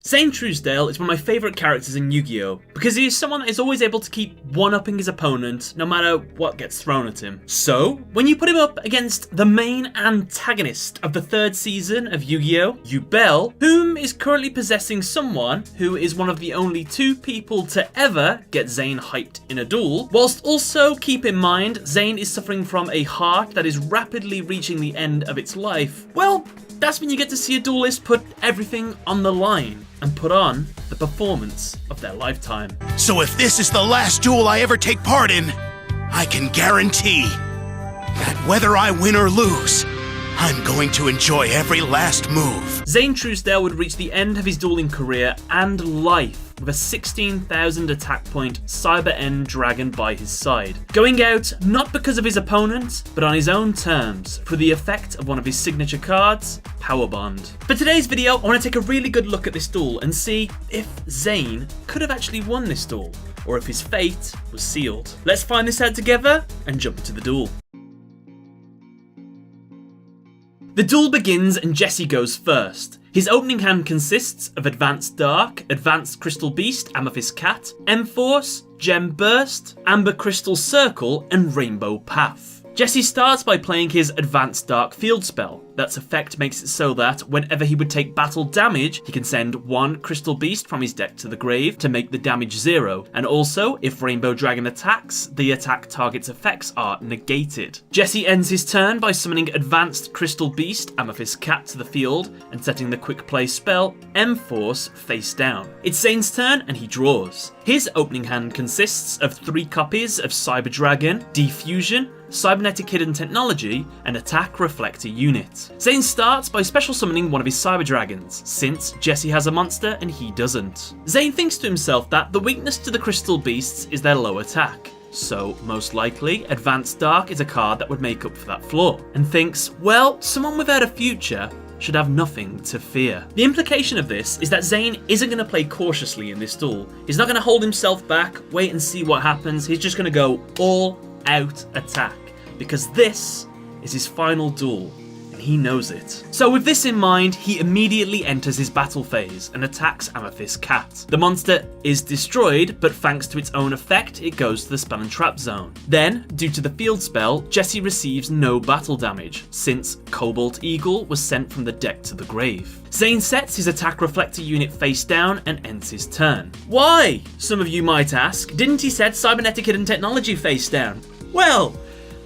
Zane Truesdale is one of my favourite characters in Yu-Gi-Oh! Because he is someone that is always able to keep one-upping his opponent no matter what gets thrown at him. So, when you put him up against the main antagonist of the third season of Yu-Gi-Oh! Yubel, whom is currently possessing someone who is one of the only two people to ever get Zane hyped in a duel, whilst also keep in mind Zane is suffering from a heart that is rapidly reaching the end of its life, well, that's when you get to see a duelist put everything on the line and put on the performance of their lifetime. So if this is the last duel I ever take part in, I can guarantee that whether I win or lose, I'm going to enjoy every last move. Zane Truesdale would reach the end of his dueling career and life with a 16,000 attack point Cyber End Dragon by his side, going out not because of his opponent, but on his own terms through the effect of one of his signature cards, Power Bond. For today's video, I want to take a really good look at this duel and see if Zane could have actually won this duel, or if his fate was sealed. Let's find this out together and jump into the duel. The duel begins and Jesse goes first. His opening hand consists of Advanced Dark, Advanced Crystal Beast, Amethyst Cat, M-Force, Gem Burst, Amber Crystal Circle, and Rainbow Path. Jesse starts by playing his Advanced Dark field spell. That's effect makes it so that whenever he would take battle damage, he can send one Crystal Beast from his deck to the grave to make the damage 0. And also, if Rainbow Dragon attacks, the attack target's effects are negated. Jesse ends his turn by summoning Advanced Crystal Beast, Amethyst Cat to the field and setting the quick play spell M-Force face down. It's Zane's turn and he draws. His opening hand consists of 3 copies of Cyber Dragon, Defusion, Cybernetic Hidden Technology, and Attack Reflector Unit. Zane starts by special summoning one of his Cyber Dragons, since Jesse has a monster and he doesn't. Zane thinks to himself that the weakness to the Crystal Beasts is their low attack, so most likely Advanced Dark is a card that would make up for that flaw, and thinks, well, someone without a future should have nothing to fear. The implication of this is that Zane isn't going to play cautiously in this duel. He's not going to hold himself back, wait and see what happens. He's just going to go all out attack, because this is his final duel and he knows it. So with this in mind, he immediately enters his battle phase and attacks Amethyst Cat. The monster is destroyed, but thanks to its own effect, it goes to the spell and trap zone. Then, due to the field spell, Jesse receives no battle damage, since Cobalt Eagle was sent from the deck to the grave. Zane sets his Attack Reflector Unit face down and ends his turn. Why? Some of you might ask. Didn't he set Cybernetic Hidden Technology face down? Well,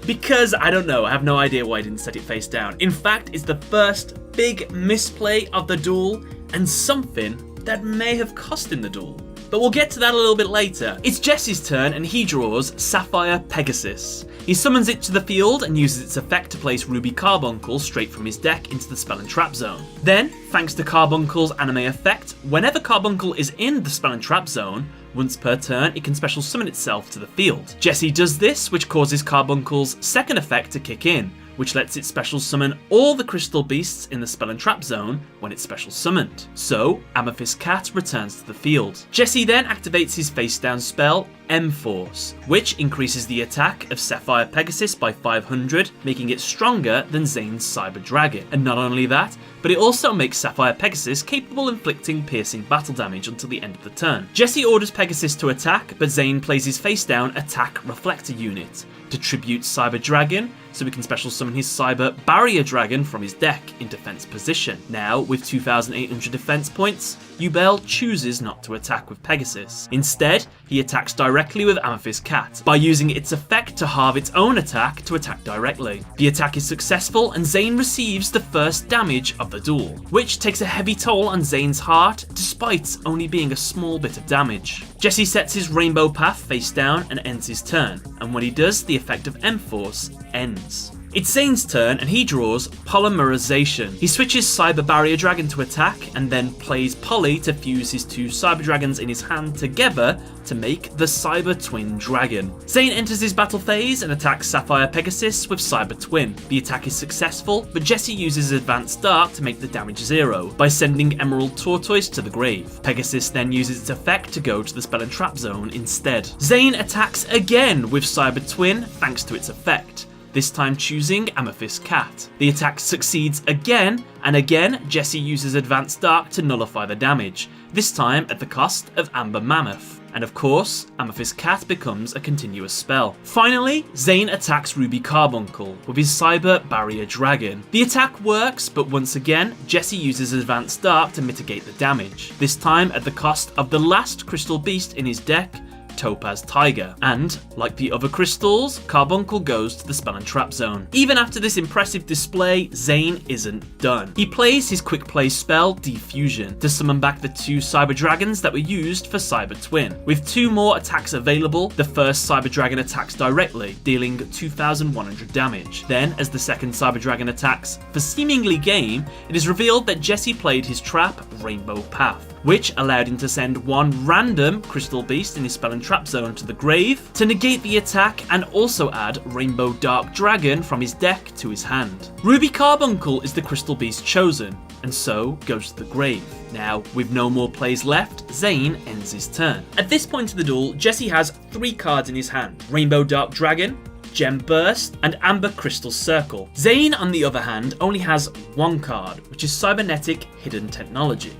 because I don't know, I have no idea why I didn't set it face down. In fact, it's the first big misplay of the duel and something that may have cost him the duel. But we'll get to that a little bit later. It's Jesse's turn and he draws Sapphire Pegasus. He summons it to the field and uses its effect to place Ruby Carbuncle straight from his deck into the spell and trap zone. Then, thanks to Carbuncle's anime effect, whenever Carbuncle is in the spell and trap zone, once per turn, it can special summon itself to the field. Jesse does this, which causes Carbuncle's second effect to kick in, which lets it special summon all the crystal beasts in the spell and trap zone when it's special summoned. So, Amethyst Cat returns to the field. Jesse then activates his face down spell, M-Force, which increases the attack of Sapphire Pegasus by 500, making it stronger than Zane's Cyber Dragon. And not only that, but it also makes Sapphire Pegasus capable of inflicting piercing battle damage until the end of the turn. Jesse orders Pegasus to attack, but Zane plays his face down Attack Reflector Unit to tribute Cyber Dragon, so he can special summon his Cyber Barrier Dragon from his deck in defense position. Now, with 2,800 defense points, Yubel chooses not to attack with Pegasus. Instead, he attacks directly with Amethyst Cat by using its effect to halve its own attack to attack directly. The attack is successful and Zane receives the first damage of the duel, which takes a heavy toll on Zane's heart despite only being a small bit of damage. Jesse sets his Rainbow Path face down and ends his turn, and when he does, the effect of M-Force ends. It's Zane's turn and he draws Polymerization. He switches Cyber Barrier Dragon to attack and then plays Poly to fuse his 2 Cyber Dragons in his hand together to make the Cyber Twin Dragon. Zane enters his battle phase and attacks Sapphire Pegasus with Cyber Twin. The attack is successful, but Jesse uses Advanced Dark to make the damage 0 by sending Emerald Tortoise to the grave. Pegasus then uses its effect to go to the spell and trap zone instead. Zane attacks again with Cyber Twin thanks to its effect. this time choosing Amethyst Cat. The attack succeeds again, and again Jesse uses Advanced Dark to nullify the damage, this time at the cost of Amber Mammoth. And of course, Amethyst Cat becomes a continuous spell. Finally, Zane attacks Ruby Carbuncle with his Cyber Barrier Dragon. The attack works, but once again, Jesse uses Advanced Dark to mitigate the damage, this time at the cost of the last Crystal Beast in his deck, Topaz Tiger. And, like the other crystals, Carbuncle goes to the Spell and Trap Zone. Even after this impressive display, Zane isn't done. He plays his quick play spell, Defusion, to summon back the 2 Cyber Dragons that were used for Cyber Twin. With 2 more attacks available, the first Cyber Dragon attacks directly, dealing 2,100 damage. Then, as the second Cyber Dragon attacks for seemingly game, it is revealed that Jesse played his trap, Rainbow Path, which allowed him to send 1 random Crystal Beast in his Spell and Trap Zone to the grave to negate the attack and also add Rainbow Dark Dragon from his deck to his hand. Ruby Carbuncle is the Crystal Beast chosen, and so goes to the grave. Now, with no more plays left, Zane ends his turn. At this point of the duel, Jesse has 3 cards in his hand: Rainbow Dark Dragon, Gem Burst, and Amber Crystal Circle. Zane, on the other hand, only has 1 card, which is Cybernetic Hidden Technology,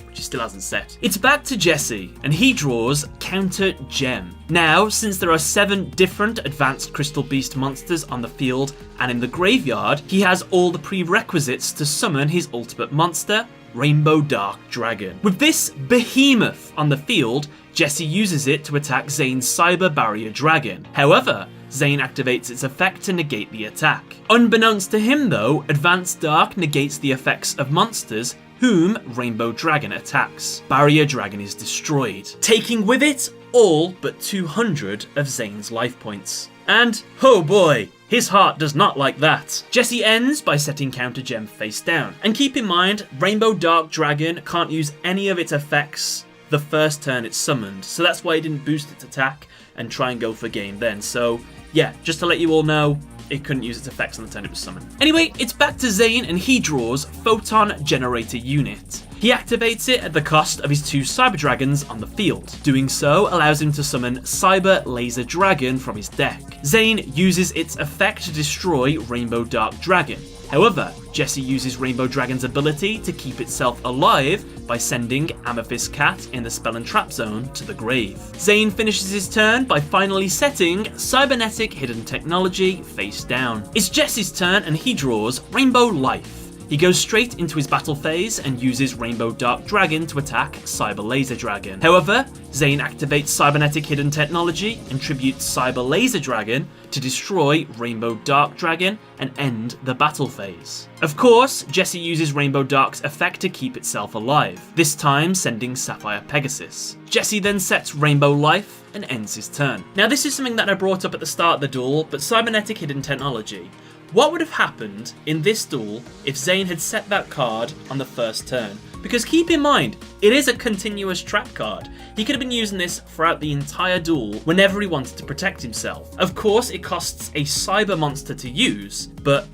which he still hasn't set. It's back to Jesse, and he draws Counter Gem. Now, since there are 7 different advanced Crystal Beast monsters on the field and in the graveyard, he has all the prerequisites to summon his ultimate monster, Rainbow Dark Dragon. With this behemoth on the field, Jesse uses it to attack Zane's Cyber Barrier Dragon. However, Zane activates its effect to negate the attack. Unbeknownst to him though, Advanced Dark negates the effects of monsters whom Rainbow Dragon attacks. Barrier Dragon is destroyed, taking with it all but 200 of Zane's life points. And, oh boy, his heart does not like that. Jesse ends by setting Counter Gem face down. And keep in mind, Rainbow Dark Dragon can't use any of its effects the first turn it's summoned, so that's why he didn't boost its attack and try and go for game then. So yeah, just to let you all know, it couldn't use its effects on the turn it was summoned. Anyway, it's back to Zane, and he draws Photon Generator Unit. He activates it at the cost of his 2 Cyber Dragons on the field. Doing so allows him to summon Cyber Laser Dragon from his deck. Zane uses its effect to destroy Rainbow Dark Dragon. However, Jesse uses Rainbow Dragon's ability to keep itself alive by sending Amethyst Cat in the Spell and Trap Zone to the grave. Zane finishes his turn by finally setting Cybernetic Hidden Technology face down. It's Jesse's turn, and he draws Rainbow Life. He goes straight into his battle phase and uses Rainbow Dark Dragon to attack Cyber Laser Dragon. However, Zane activates Cybernetic Hidden Technology and tributes Cyber Laser Dragon to destroy Rainbow Dark Dragon and end the battle phase. Of course, Jesse uses Rainbow Dark's effect to keep itself alive, this time sending Sapphire Pegasus. Jesse then sets Rainbow Life and ends his turn. Now this is something that I brought up at the start of the duel, but Cybernetic Hidden Technology. What would have happened in this duel if Zane had set that card on the first turn? Because keep in mind, it is a continuous trap card. He could have been using this throughout the entire duel whenever he wanted to protect himself. Of course, it costs a cyber monster to use, but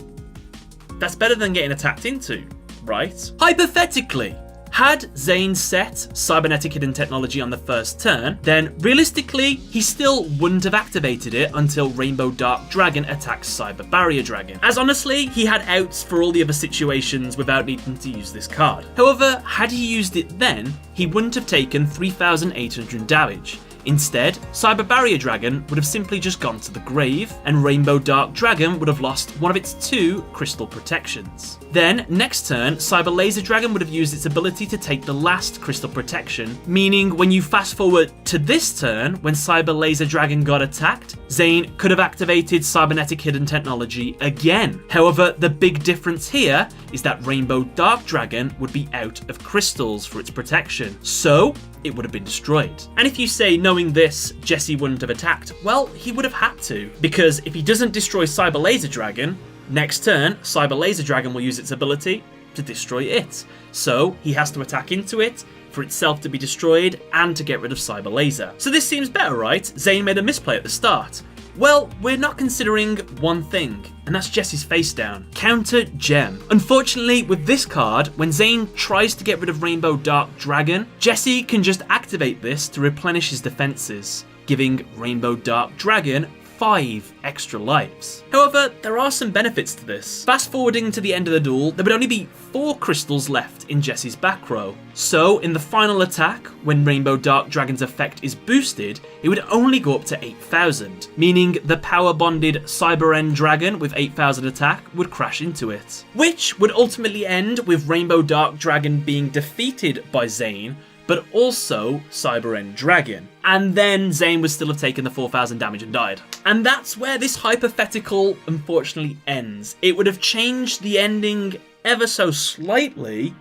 that's better than getting attacked into, right? Hypothetically, had Zane set Cybernetic Hidden Technology on the first turn, then realistically, he still wouldn't have activated it until Rainbow Dark Dragon attacks Cyber Barrier Dragon, as honestly, he had outs for all the other situations without needing to use this card. However, had he used it then, he wouldn't have taken 3,800 damage. Instead, Cyber Barrier Dragon would have simply just gone to the grave, and Rainbow Dark Dragon would have lost one of its 2 crystal protections. Then, next turn, Cyber Laser Dragon would have used its ability to take the last crystal protection, meaning when you fast forward to this turn, when Cyber Laser Dragon got attacked, Zane could have activated Cybernetic Hidden Technology again. However, the big difference here is that Rainbow Dark Dragon would be out of crystals for its protection, so it would have been destroyed. And if you say, knowing this, Jesse wouldn't have attacked, well, he would have had to, because if he doesn't destroy Cyber Laser Dragon, next turn, Cyber Laser Dragon will use its ability to destroy it. So he has to attack into it for itself to be destroyed and to get rid of Cyber Laser. So this seems better, right? Zane made a misplay at the start. Well, we're not considering one thing, and that's Jesse's face down. Counter Gem. Unfortunately, with this card, when Zane tries to get rid of Rainbow Dark Dragon, Jesse can just activate this to replenish his defenses, giving Rainbow Dark Dragon 5 extra lives. However, there are some benefits to this. Fast forwarding to the end of the duel, there would only be 4 crystals left in Jesse's back row. So in the final attack, when Rainbow Dark Dragon's effect is boosted, it would only go up to 8,000, meaning the power bonded Cyber End Dragon with 8,000 attack would crash into it. Which would ultimately end with Rainbow Dark Dragon being defeated by Zane, but also Cyber End Dragon. And then Zane would still have taken the 4,000 damage and died. And that's where this hypothetical unfortunately ends. It would have changed the ending ever so slightly,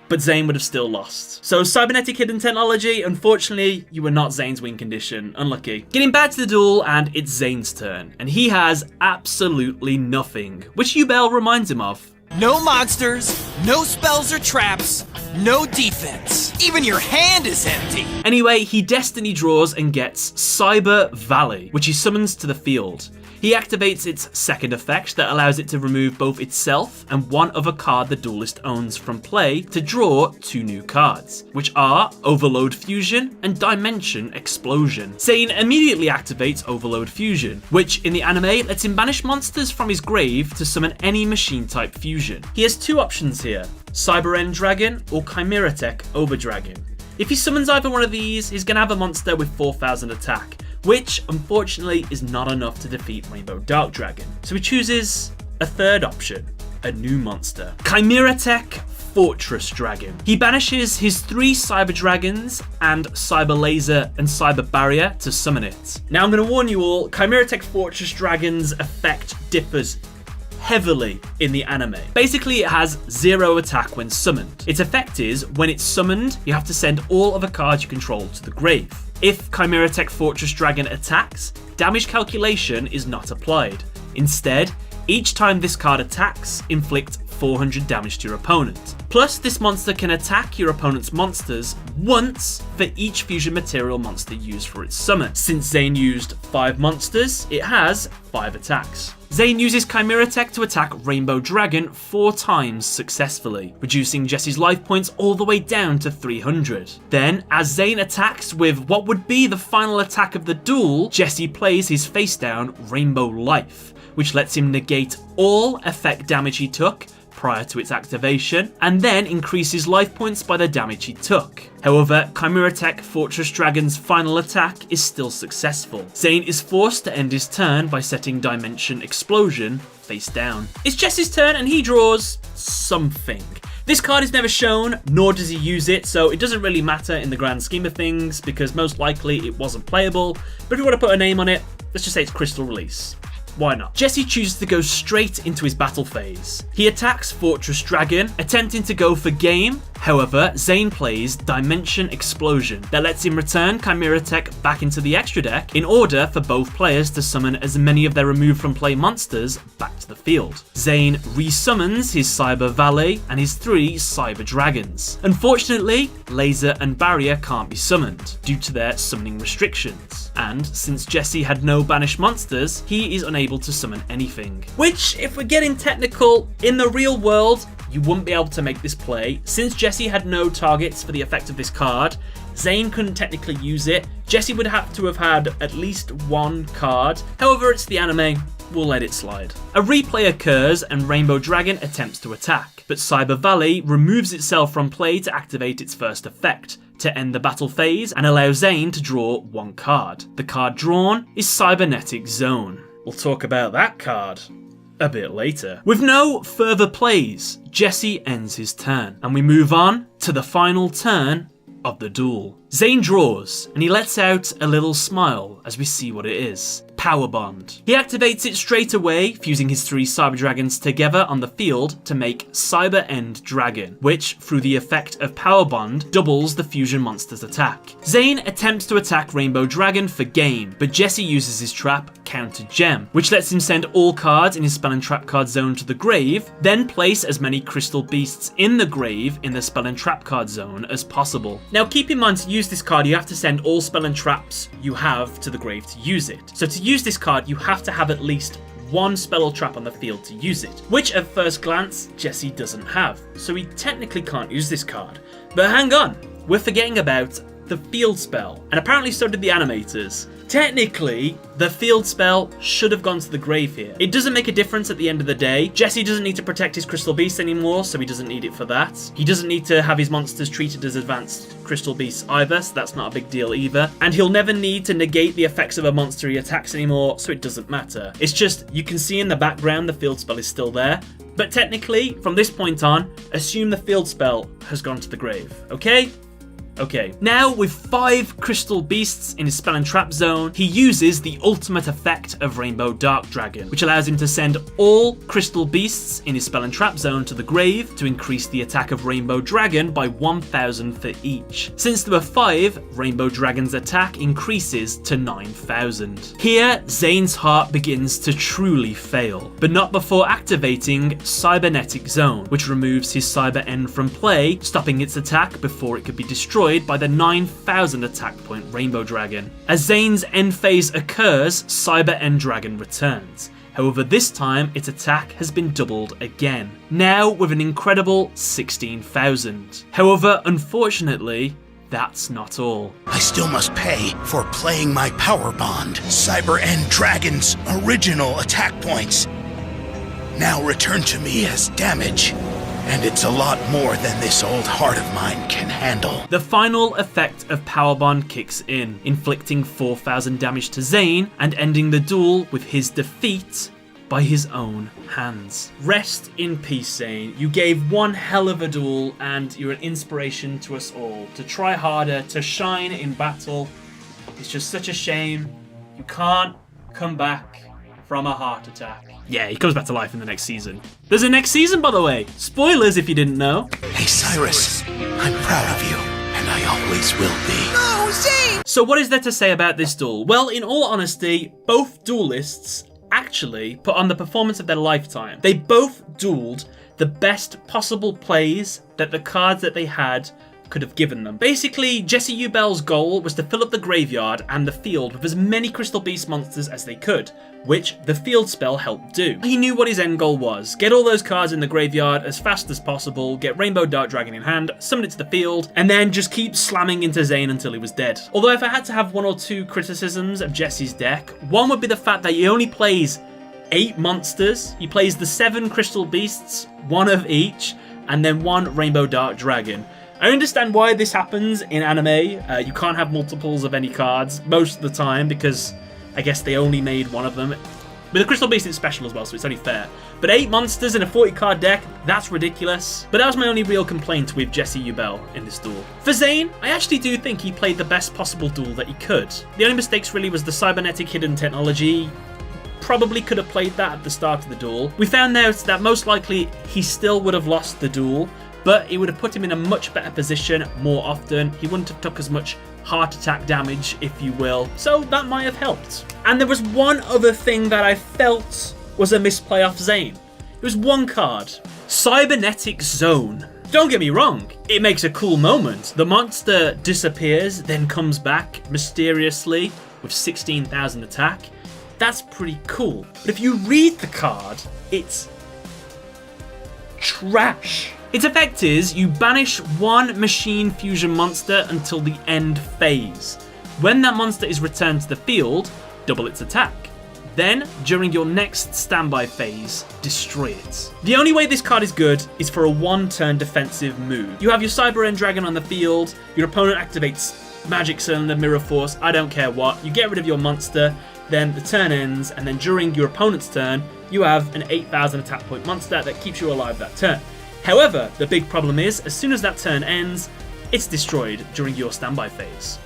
but Zane would have still lost. So Cybernetic Hidden Technology, unfortunately, you were not Zane's win condition. Unlucky. Getting back to the duel, and it's Zane's turn. And he has absolutely nothing, which Yubel reminds him of. No monsters, no spells or traps, no defense. Even your hand is empty. Anyway, he Destiny draws and gets Cyber Valley, which he summons to the field. He activates its second effect that allows it to remove both itself and one other card the duelist owns from play to draw 2 new cards, which are Overload Fusion and Dimension Explosion. Zane immediately activates Overload Fusion, which in the anime lets him banish monsters from his grave to summon any machine type fusion. He has 2 options here, Cyber End Dragon or Chimera Tech Over Dragon. If he summons either one of these, he's going to have a monster with 4,000 attack, which unfortunately is not enough to defeat Rainbow Dark Dragon. So he chooses a third option, a new monster, Chimera Tech Fortress Dragon. He banishes his 3 Cyber Dragons and Cyber Laser and Cyber Barrier to summon it. Now I'm going to warn you all, Chimera Tech Fortress Dragon's effect differs heavily in the anime. Basically, it has 0 attack when summoned. Its effect is, when it's summoned, you have to send all of the cards you control to the grave. If Chimera Tech Fortress Dragon attacks, damage calculation is not applied. Instead, each time this card attacks, inflict 400 damage to your opponent. Plus, this monster can attack your opponent's monsters once for each fusion material monster used for its summon. Since Zane used 5 monsters, it has 5 attacks. Zane uses Chimera Tech to attack Rainbow Dragon 4 times successfully, reducing Jesse's life points all the way down to 300. Then, as Zane attacks with what would be the final attack of the duel, Jesse plays his face down Rainbow Life, which lets him negate all effect damage he took prior to its activation, and then increase his life points by the damage he took. However, Chimera Tech Fortress Dragon's final attack is still successful. Zane is forced to end his turn by setting Dimension Explosion face down. It's Jesse's turn and he draws something. This card is never shown, nor does he use it, so it doesn't really matter in the grand scheme of things, because most likely it wasn't playable, but if you want to put a name on it, let's just say it's Crystal Release. Why not? Jesse chooses to go straight into his battle phase. He attacks Fortress Dragon, attempting to go for game. However, Zane plays Dimension Explosion that lets him return Chimera Tech back into the extra deck in order for both players to summon as many of their removed from play monsters back to the field. Zane resummons his Cyber Valley and his 3 Cyber Dragons. Unfortunately, Laser and Barrier can't be summoned due to their summoning restrictions. And since Jesse had no banished monsters, he is unable to summon anything. Which, if we're getting technical, in the real world, you wouldn't be able to make this play. Since Jesse had no targets for the effect of this card, Zane couldn't technically use it. Jesse would have to have had at least 1 card. However, it's the anime, we'll let it slide. A replay occurs and Rainbow Dragon attempts to attack, but Cyber Valley removes itself from play to activate its first effect, to end the battle phase and allow Zane to draw 1 card. The card drawn is Cybernetic Zone. We'll talk about that card a bit later. With no further plays, Jesse ends his turn, and we move on to the final turn of the duel. Zane draws, and he lets out a little smile as we see what it is. Power Bond. He activates it straight away, fusing his 3 Cyber Dragons together on the field to make Cyber End Dragon, which, through the effect of Power Bond, doubles the fusion monster's attack. Zane attempts to attack Rainbow Dragon for game, but Jesse uses his trap, Counter Gem, which lets him send all cards in his spell and trap card zone to the grave, then place as many crystal beasts in the grave in the spell and trap card zone as possible. Now keep in mind, to use this card, you have to send all spell and traps you have to the grave to use it. So to use this card, you have to have at least 1 spell or trap on the field to use it, which at first glance, Jesse doesn't have. So he technically can't use this card. But hang on, we're forgetting about the field spell, and apparently so did the animators. Technically, the field spell should have gone to the grave here. It doesn't make a difference at the end of the day. Jesse doesn't need to protect his Crystal Beast anymore, so he doesn't need it for that. He doesn't need to have his monsters treated as advanced Crystal Beasts either, so that's not a big deal either. And he'll never need to negate the effects of a monster he attacks anymore, so it doesn't matter. It's just, you can see in the background the field spell is still there. But technically, from this point on, assume the field spell has gone to the grave, okay? Okay, now with 5 Crystal Beasts in his Spell and Trap zone, he uses the ultimate effect of Rainbow Dark Dragon, which allows him to send all Crystal Beasts in his Spell and Trap zone to the grave to increase the attack of Rainbow Dragon by 1,000 for each. Since there were 5, Rainbow Dragon's attack increases to 9,000. Here, Zane's heart begins to truly fail, but not before activating Cybernetic Zone, which removes his Cyber End from play, stopping its attack before it could be destroyed by the 9,000 attack point Rainbow Dragon. As Zane's end phase occurs, Cyber End Dragon returns. However, this time its attack has been doubled again, now with an incredible 16,000. However, unfortunately, that's not all. I still must pay for playing my Power Bond, Cyber End Dragon's original attack points. Now return to me as damage. And it's a lot more than this old heart of mine can handle. The final effect of Power Bond kicks in, inflicting 4,000 damage to Zane and ending the duel with his defeat by his own hands. Rest in peace, Zane. You gave one hell of a duel and you're an inspiration to us all. To try harder, to shine in battle. It's just such a shame you can't come back from a heart attack. Yeah, he comes back to life in the next season. There's a next season, by the way. Spoilers if you didn't know. Hey, Cyrus, I'm proud of you, and I always will be. No, Zane! So what is there to say about this duel? Well, in all honesty, both duelists actually put on the performance of their lifetime. They both dueled the best possible plays that the cards that they had could have given them. Basically, Jesse Yubel's goal was to fill up the graveyard and the field with as many Crystal Beast monsters as they could, which the field spell helped do. He knew what his end goal was. Get all those cards in the graveyard as fast as possible, get Rainbow Dark Dragon in hand, summon it to the field, and then just keep slamming into Zane until he was dead. Although if I had to have 1 or 2 criticisms of Jesse's deck, one would be the fact that he only plays 8 monsters. He plays the 7 Crystal Beasts, 1 of each, and then 1 Rainbow Dark Dragon. I understand why this happens in anime. You can't have multiples of any cards most of the time because I guess they only made 1 of them. But the Crystal Beast is special as well, so it's only fair. But 8 monsters in a 40 card deck, that's ridiculous. But that was my only real complaint with Jesse Yubel in this duel. For Zane, I actually do think he played the best possible duel that he could. The only mistakes really was the Cybernetic hidden technology. Probably could have played that at the start of the duel. We found out that most likely he still would have lost the duel, but it would have put him in a much better position more often. He wouldn't have took as much heart attack damage, if you will, so that might have helped. And there was one other thing that I felt was a misplay off Zane. It was one card. Cybernetic Zone. Don't get me wrong, it makes a cool moment. The monster disappears, then comes back mysteriously with 16,000 attack. That's pretty cool. But if you read the card, it's trash. Its effect is you banish 1 machine fusion monster until the end phase. When that monster is returned to the field, double its attack. Then, during your next standby phase, destroy it. The only way this card is good is for a 1-turn defensive move. You have your Cyber End Dragon on the field, your opponent activates Magic Cylinder, Mirror Force, I don't care what, you get rid of your monster, then the turn ends, and then during your opponent's turn, you have an 8,000 attack point monster that keeps you alive that turn. However, the big problem is, as soon as that turn ends, it's destroyed during your standby phase.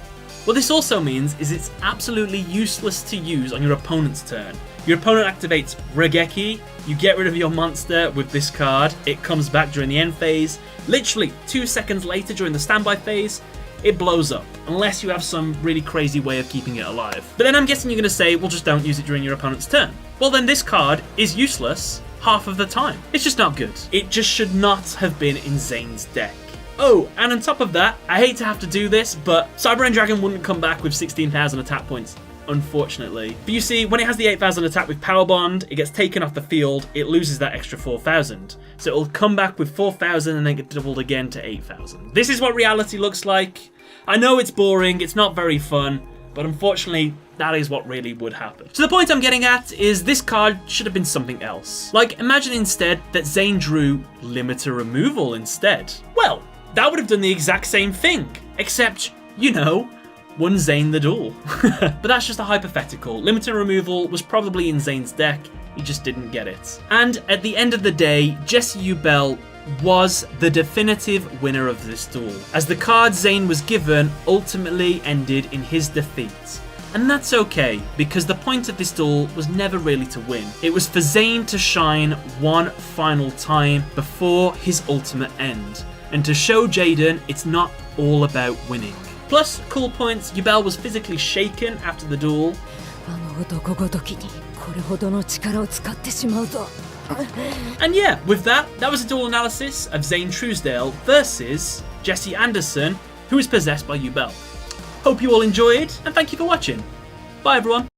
What this also means is it's absolutely useless to use on your opponent's turn. Your opponent activates Regeki, you get rid of your monster with this card, it comes back during the end phase, literally 2 seconds later during the standby phase, it blows up, unless you have some really crazy way of keeping it alive. But then I'm guessing you're going to say, well, just don't use it during your opponent's turn. Well, then this card is useless half of the time. It's just not good. It just should not have been in Zane's deck. Oh, and on top of that, I hate to have to do this, but Cyber End Dragon wouldn't come back with 16,000 attack points, unfortunately. But you see, when it has the 8,000 attack with Power Bond, it gets taken off the field, it loses that extra 4,000. So it'll come back with 4,000 and then get doubled again to 8,000. This is what reality looks like. I know it's boring, it's not very fun, but unfortunately, that is what really would happen. So the point I'm getting at is this card should have been something else. Like, imagine instead that Zane drew limiter removal instead. Well, that would have done the exact same thing, except, you know, won Zane the duel. But that's just a hypothetical. Limiter removal was probably in Zane's deck, he just didn't get it. And at the end of the day, Jesse Yubel was the definitive winner of this duel, as the card Zane was given ultimately ended in his defeat. And that's okay, because the point of this duel was never really to win. It was for Zane to shine one final time before his ultimate end, and to show Jaden it's not all about winning. Plus, cool points, Yubel was physically shaken after the duel. And yeah, with that was a duel analysis of Zane Truesdale versus Jesse Anderson, who is possessed by Yubel. Hope you all enjoyed, and thank you for watching. Bye everyone.